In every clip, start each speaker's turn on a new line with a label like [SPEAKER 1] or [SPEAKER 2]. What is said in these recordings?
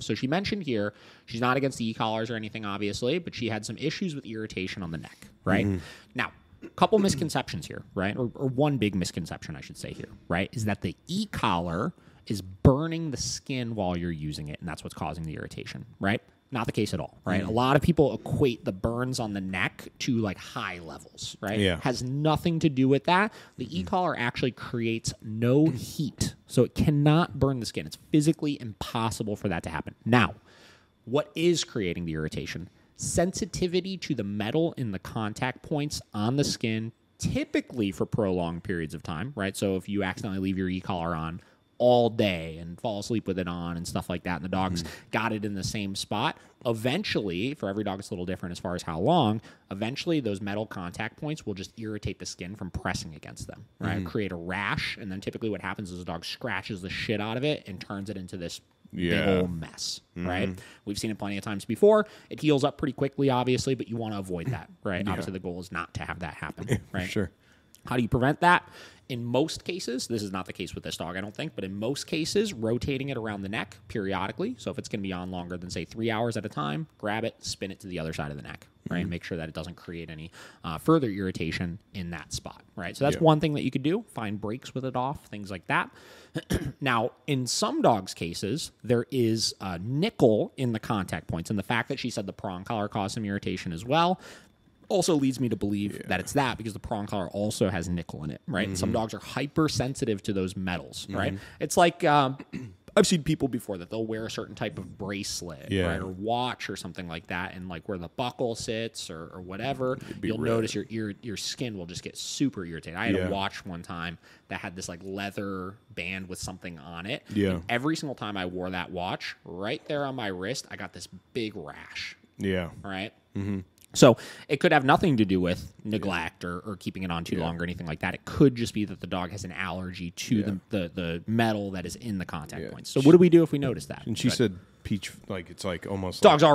[SPEAKER 1] So she mentioned here, she's not against the e-collars or anything, obviously, but she had some issues with irritation on the neck, right? Now, a couple misconceptions here, right? Or one big misconception, I should say here, right? Is that the e-collar is burning the skin while you're using it, and that's what's causing the irritation, right? Not the case at all, right? A lot of people equate the burns on the neck to like high levels, right?
[SPEAKER 2] Yeah.
[SPEAKER 1] Has nothing to do with that. The e-collar actually creates no heat, so it cannot burn the skin. It's physically impossible for that to happen. Now, what is creating the irritation? Sensitivity to the metal in the contact points on the skin, typically for prolonged periods of time, right? So if you accidentally leave your e-collar on all day and fall asleep with it on and stuff like that, and the dog's got it in the same spot, eventually, for every dog it's a little different as far as how long, eventually those metal contact points will just irritate the skin from pressing against them, right? Create a rash, and then typically what happens is the dog scratches the shit out of it and turns it into this big old mess, right? We've seen it plenty of times before. It heals up pretty quickly, obviously, but you want to avoid that, right? Obviously, the goal is not to have that happen, right?
[SPEAKER 2] Sure.
[SPEAKER 1] How do you prevent that? In most cases, this is not the case with this dog, I don't think, but in most cases, rotating it around the neck periodically. So if it's going to be on longer than, say, 3 hours at a time, grab it, spin it to the other side of the neck, right? And make sure that it doesn't create any further irritation in that spot, right? So that's one thing that you could do. Find breaks with it off, things like that. Now, in some dogs' cases, there is a nickel in the contact points. And the fact that she said the prong collar caused some irritation as well also leads me to believe that it's that, because the prong collar also has nickel in it, right? And some dogs are hypersensitive to those metals, right? It's like I've seen people before that they'll wear a certain type of bracelet, right, or watch or something like that, and like where the buckle sits or whatever, you'll notice your skin will just get super irritated. I had a watch one time that had this like leather band with something on it. And every single time I wore that watch, right there on my wrist, I got this big rash.
[SPEAKER 2] Yeah.
[SPEAKER 1] Right? So it could have nothing to do with neglect or keeping it on too long or anything like that. It could just be that the dog has an allergy to the metal that is in the contact points. So what do we do if we notice that?
[SPEAKER 2] And she said peach, like it's like almost
[SPEAKER 1] dog's
[SPEAKER 2] like,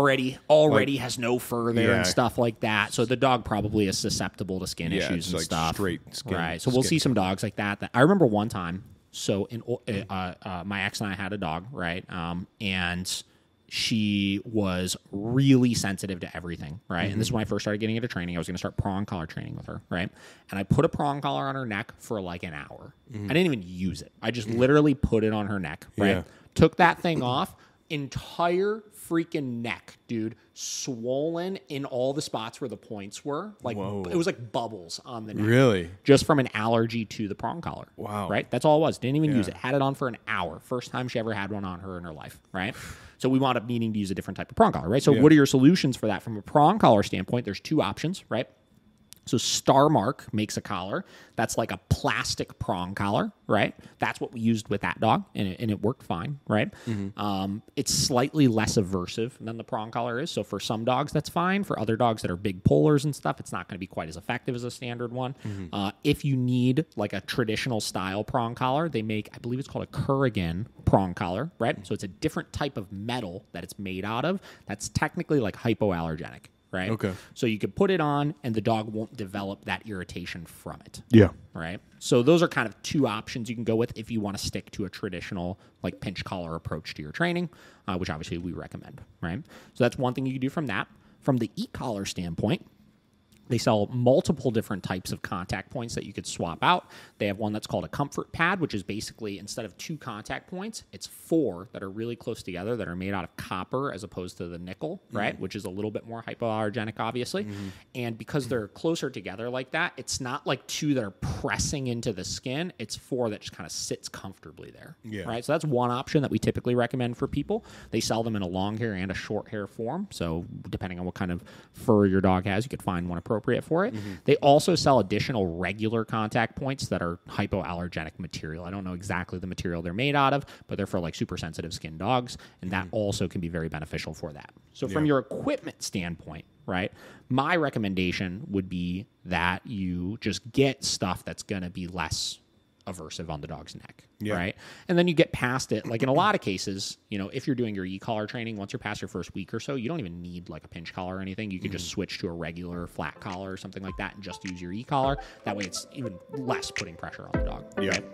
[SPEAKER 1] already like, has no fur there and stuff like that. So the dog probably is susceptible to skin issues and
[SPEAKER 2] like
[SPEAKER 1] stuff.
[SPEAKER 2] Straight skin,
[SPEAKER 1] right. So we'll see some dogs like that. I remember one time. So in my ex and I had a dog, right, and she was really sensitive to everything, right? And this is when I first started getting into training. I was going to start prong collar training with her, right? And I put a prong collar on her neck for like an hour. I didn't even use it. I just literally put it on her neck, right? Took that thing off, entire freaking neck, dude, swollen in all the spots where the points were. Like, it was like bubbles on the neck.
[SPEAKER 2] Really?
[SPEAKER 1] Just from an allergy to the prong collar.
[SPEAKER 2] Wow.
[SPEAKER 1] Right? That's all it was. Didn't even use it. Had it on for an hour. First time she ever had one on her in her life, right? So we wound up needing to use a different type of prong collar, right? So what are your solutions for that? From a prong collar standpoint, there's two options, right? So Star Mark makes a collar that's like a plastic prong collar, right? That's what we used with that dog, and it worked fine, right? It's slightly less aversive than the prong collar is. So for some dogs, that's fine. For other dogs that are big pullers and stuff, it's not going to be quite as effective as a standard one. If you need like a traditional style prong collar, they make, I believe it's called a Kurgan prong collar, right? So it's a different type of metal that it's made out of that's technically like hypoallergenic. Right?
[SPEAKER 2] Okay.
[SPEAKER 1] So you could put it on and the dog won't develop that irritation from it.
[SPEAKER 2] Yeah.
[SPEAKER 1] Right? So those are kind of two options you can go with if you want to stick to a traditional like pinch collar approach to your training, which obviously we recommend. Right? So that's one thing you can do from that. From the e-collar standpoint, they sell multiple different types of contact points that you could swap out. They have one that's called a comfort pad, which is basically instead of 2 contact points, it's 4 that are really close together that are made out of copper as opposed to the nickel, right? Which is a little bit more hypoallergenic, obviously. And because they're closer together like that, it's not like 2 that are pressing into the skin. It's 4 that just kind of sits comfortably there, right? So that's one option that we typically recommend for people. They sell them in a long hair and a short hair form. So depending on what kind of fur your dog has, you could find one appropriate for it. They also sell additional regular contact points that are hypoallergenic material. I don't know exactly the material they're made out of, but they're for like super sensitive skin dogs, and that also can be very beneficial for that. So from your equipment standpoint, right, my recommendation would be that you just get stuff that's going to be less aversive on the dog's neck, right? And then you get past it. Like in a lot of cases, you know, if you're doing your e-collar training, once you're past your first week or so, you don't even need like a pinch collar or anything. You could just switch to a regular flat collar or something like that and just use your e-collar. That way it's even less putting pressure on the dog. Right?